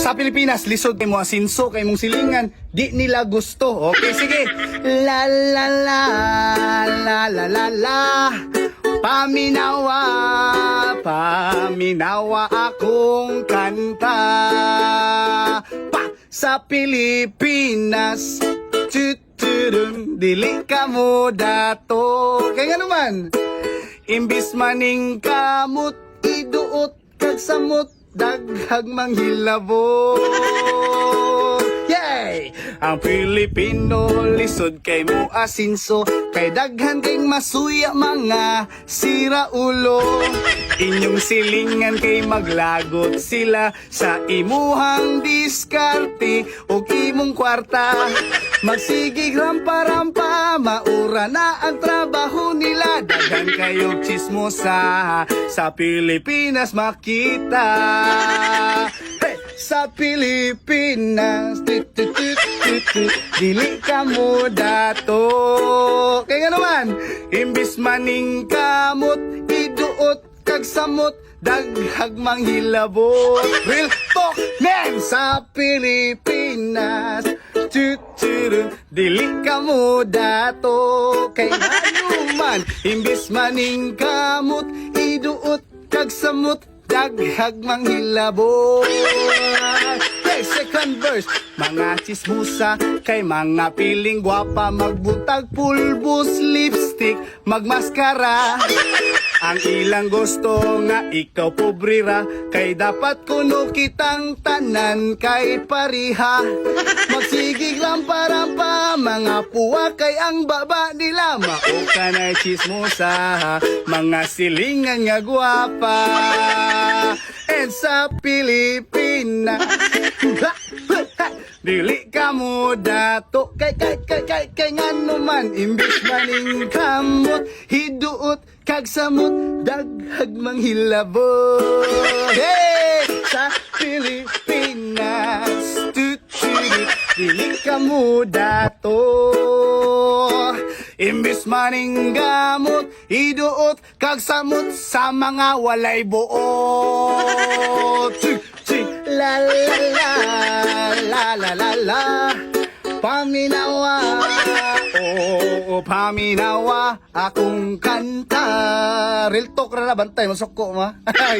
Sa Pilipinas, lisod kay mo asinso, kay mong silingan, di nila gusto. Okay, sige. La la la, la la la la. Paminawa, paminawa akong kanta. Pa, sa Pilipinas, tutudun, dili ka mo dato. Kaya nga naman, imbis maning kamot, iduot kag samot, daghag manghilabot. Yay! Ang Pilipino lisod kay mo asinso, kay daghan kay masuya mga sira ulo. Inyong silingan kay maglagot sila sa imuhang diskarte o imong kwarta. Magsigig rampa-rampa, maura na ang trabaho nila. Daghan kayong chismosa sa Pilipinas makita. Hey! Sa Pilipinas, dili ka mo dato. Kaya nga naman, imbis maning kamot, iduot kag samot, daghag manghilabot. Real talk, man! Sa Pilipinas, dili ka mo dato. Kaya nga naman, imbis maning kamot, iduot kag samot, daghag manghilabot. Hey, second verse. Mga chismusa kay mga piling gwapa, magbutag pulbos, lipstick, magmaskara. Ang ilang gusto nga ikaw pobrira, kay dapat kuno kitang tanan kay pariha. Magsigig rampa-rampa, mga puwa kay ang baba nila. Mao ka na chismosa, mga silingan nga gwapa. And sa Pilipinas, dili ka mo dato. Kay nga naman, imbis maning kamot, hiduot kag samot, daghag manghilabot. Hey! Sa Pilipinas, dili ka mo dato. Imbis maning gamot, iduot kag samot sa mga walay buot. La la la, la la la la. Paminawa, oo, paminawa akong kanta. Real talk ra na bantay, masoko ma. Ay.